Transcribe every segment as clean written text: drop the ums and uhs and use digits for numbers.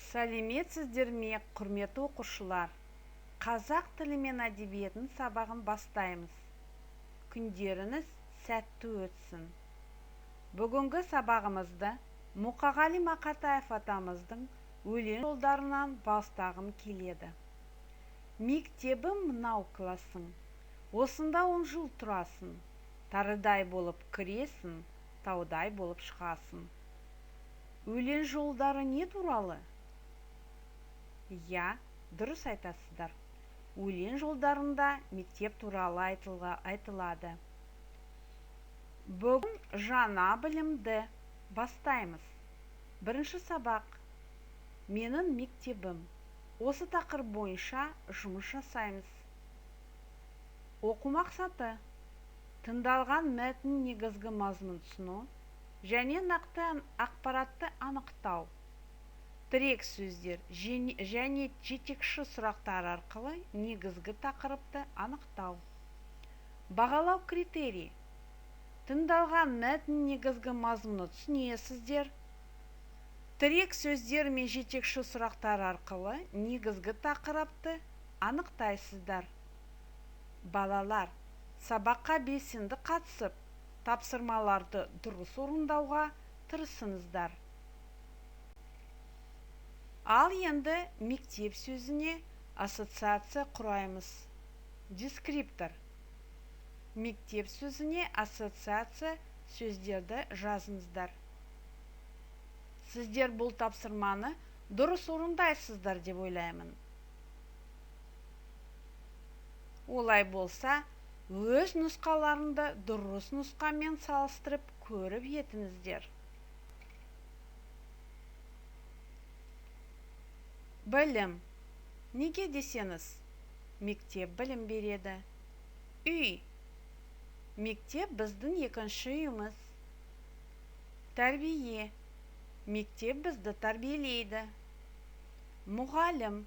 Сәлеметсіздер ме, құрметті оқушылар? Қазақ тілі мен әдебиетін сабағын бастаймыз. Күндеріңіз сәтті өтсін. Бүгінгі сабағымызды Мұқағали Мақатаев атамыздың өлең жолдарынан бастағым келеді. Мектебім мынау классың, осында 10 жыл тұрасың, тарыдай болып кіресің, таудай болып шығасың. Өлең жолдары не туралы? Я, дұрыс айтасыздар. Өлең жолдарында мектеп туралы айтылады. Бүгін жаңа білімді бастаймыз. Бірінші сабақ. Менің мектебім. Осы тақырып бойынша жұмыс жасаймыз. Оқу мақсаты. Тыңдалған мәтін негізгі мазмұнын түсіну және нақты ақпаратты анықтау. Тірек сөздер және жетекші сұрақтар арқылы негізгі тақырыпты анықтау. Бағалау критерий. Тыңдалған мәтін негізгі мазмұны түсінесіздер. Тірек сөздер мен жетекші сұрақтар арқылы негізгі тақырыпты анықтайсыздар. Балалар, сабаққа белсенді қатысып, тапсырмаларды дұрыс орындауға тырысыңыздар. Ал енді мектеп сөзіне ассоциация құраймыз. Дескриптор. Мектеп сөзіне ассоциация сөздерді жазыңыздар. Сіздер бұл тапсырманы дұрыс орындайсыздар деп ойлаймын. Олай болса, өз нұсқаларында дұрыс нұсқамен салыстырып көріп етіңіздер. Білім. Неге десеңіз, мектеп білім береді. Үй. Мектеп біздің екінші үйіміз. Тәрбие. Мектеп бізді тәрбиелейді. Мұғалім.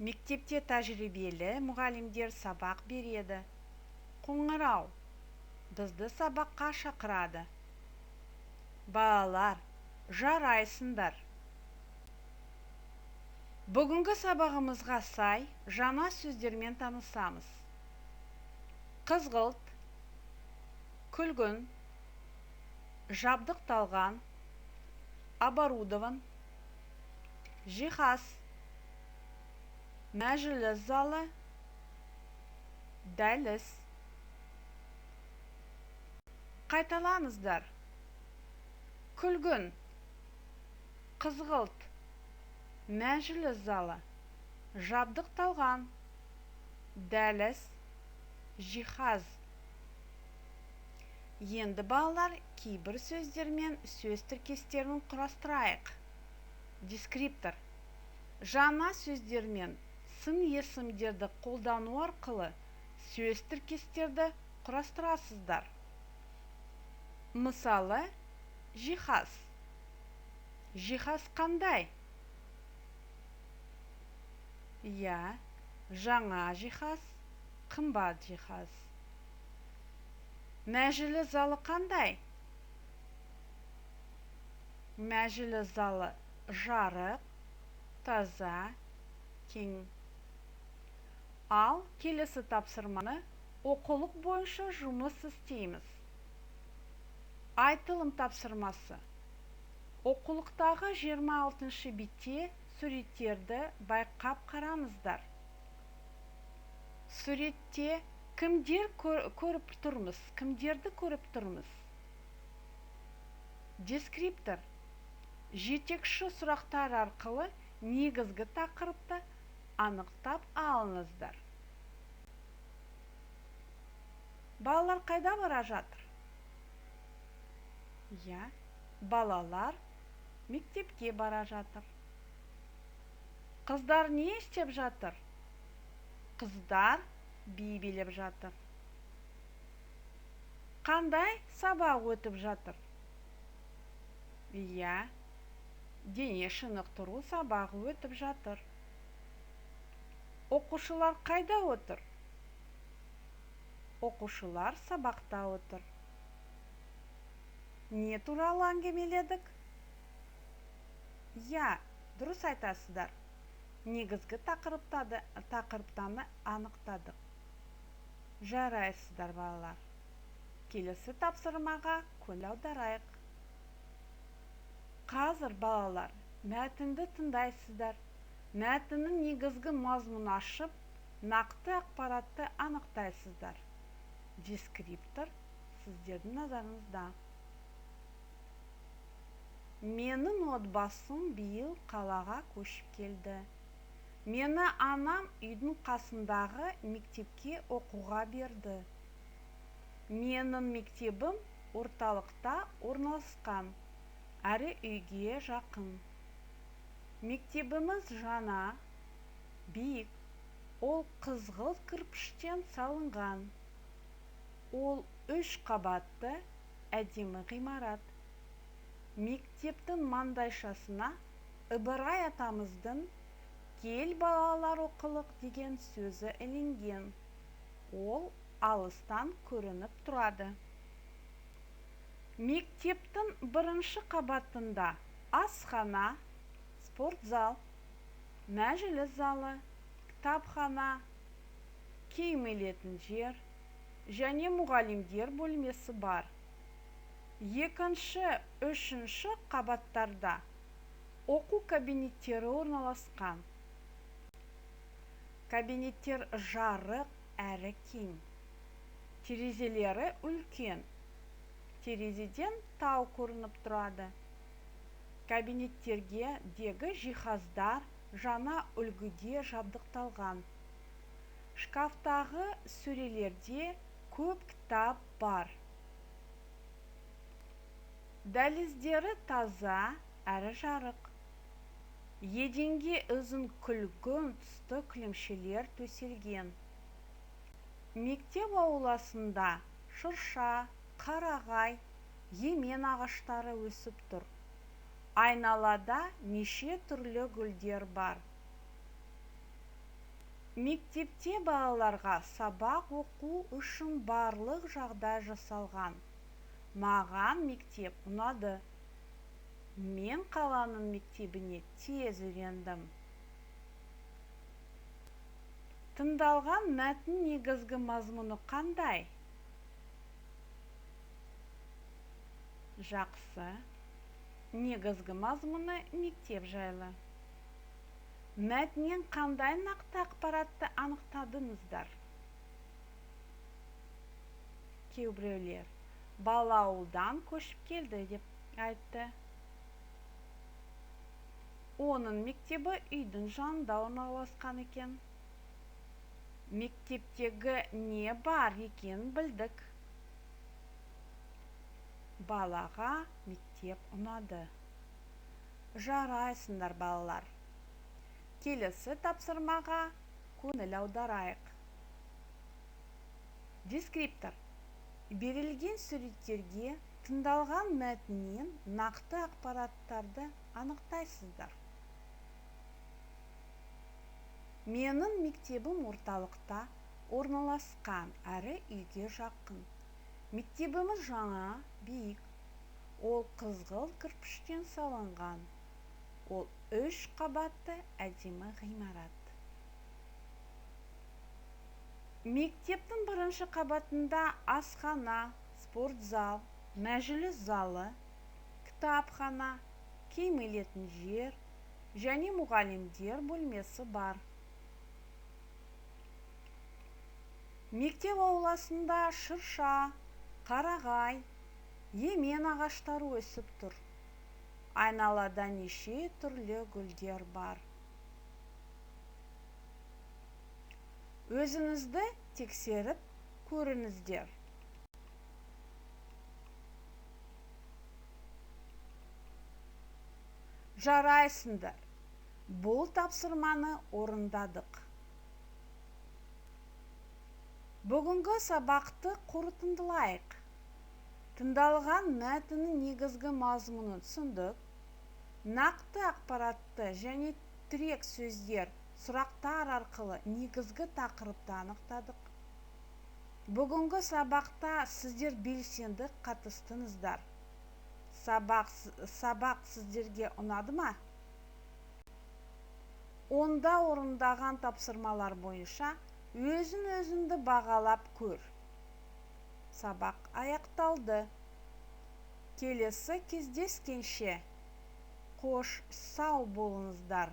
Мектепте тәжірибелі мұғалімдер сабақ береді. Қоңырау. Бізді сабаққа шақырады. Балалар, жарайсыңдар. Бүгінгі сабағымызға сай жаңа сөздермен танысамыз. Қызғылт, күлгін, жабдықталған, оборудован, жиһаз, мәжіліс залы, дәліз. Қайталаңыздар. Күлгін, қызғылт, мәжіліс залы, жабдықталған, дәліз, жиһаз. Енді балалар кейбір сөздер мен сөз тіркестерін құрастырайық. Дескриптор. Жаңа сөздер мен сын есімдерді қолдану арқылы сөз тіркестерді құрастырасыздар. Мысалы, жиһаз. Жиһаз қандай? Я, жаңа жиһаз, қымбат жиһаз. Мәжіліс залы қандай? Мәжіліс залы жарық, таза, кең. Ал келесі тапсырманы оқулық бойынша жұмыс істейміз. Айтылым тапсырмасы. Оқулықтағы 26-шы бетте суреттерді байқап қараңыздар. Суретте кімдерді көріп тұрмыз? Дескриптор. Жетекші сұрақтар арқылы негізгі тақырыпты анықтап алыңыздар. Балалар қайда бара жатыр? Я, балалар мектепке бара жатыр. Қыздар не істеп жатыр? Қыздар би билеп жатыр. Қандай сабақ өтіп жатыр? Я, дене шынықтыру сабағы өтіп жатыр. Оқушылар қайда отыр? Оқушылар сабақта отыр. Не туралы әңгімеледік? Я, Дұрыс айтасыздар. Негізгі тақырыптаны анықтадық. Жарайсыздар балалар. Келесі тапсырмаға көңіл аударайық. Қазір балалар мәтінді тыңдайсыздар. Мәтіннің негізгі мазмұнын ашып, нақты ақпаратты анықтайсыздар. Дескриптор сіздердің назарыңызда. Менің отбасым биыл қалаға көшіп келді. Мені анам үйдің қасындағы мектепке оқуға берді. Менің мектебім орталықта орналасқан, әрі үйге жақын. Мектебіміз жаңа, биік, ол қызғылт кірпіштен салынған. Ол 3 қабатты әдемі ғимарат. Мектептің маңдайшасына Ыбырай атамыздың «Кел балалар оқылық» деген сөзі ілінген. Ол алыстан көрініп тұрады. Мектептің 1-ші қабатында асхана, спортзал, мәжіліс залы, кітапхана, киім жер және мұғалімдер бөлмесі бар. 2-ші, 3-ші қабаттарда оқу кабинеттері орналасқан. Кабинеттер жарық әрі кең. Терезелері үлкен. Терезеден тау көрініп тұрады. Кабинеттерге дегі жиһаздар жаңа үлгіде жабдықталған. Шкафтағы сөрелерде көп кітап бар. Дәліздері таза әрі жарық. Еденге ұзын күлгін түсті кілемшелер төселген. Мектеп ауласында шырша, қарағай, емен ағаштары өсіп тұр. Айналада неше түрлі гүлдер бар. Мектепте балаларға сабақ оқу үшін барлық жағдай жасалған. Маған мектеп ұнады. Мен қаланың мектебіне тез үйрендім. Тыңдалған мәтін негізгі мазмұны қандай? Жақсы. Негізгі мазмұны мектеп жайлы. Мәтіннен қандай нақты ақпаратты анықтадыңыздар? Кейбіреулер бала ауылдан көшіп келді деп айтты. Оның мектебі үйдің жанында орналасқан екен. Мектептегі не бар екенін білдік. Балаға мектеп ұнады. Жарайсыңдар балалар. Келесі тапсырмаға көңіл аударайық. Дескриптор. Берілген суреттерге тыңдалған мәтіннен нақты ақпараттарды анықтайсыздар. Менің мектебім орталықта орналасқан, әрі үйге жақын. Мектебіміз жаңа, биік. Ол қызғылт кірпіштен салынған. Ол 3 қабатты әдемі ғимарат. Мектептің 1-ші қабатында асхана, спортзал, мәжіліс залы, кітапхана, киім жер және мұғалімдер бөлмесі бар. Мектеп ауласында шырша, қарағай, емен ағаштары өсіп тұр. Айналада неше түрлі гүлдер бар. Өзіңізді тексеріп көріңіздер. Жарайсыңдар. Бұл тапсырманы орындадық. Бүгінгі сабақты қорытындылайық. Тыңдалған мәтіннің негізгі мазмұнын түсіндік. Нақты ақпаратты және тірек сөздер, сұрақтар арқылы негізгі тақырыпты анықтадық. Бүгінгі сабақта сіздер белсенді қатыстыңыздар. Сабақ сіздерге ұнады ма? Онда орындаған тапсырмалар бойынша өзін-өзіңді бағалап көр. Сабақ аяқталды. Келесі кездескенше. Қош, сау болыңыздар.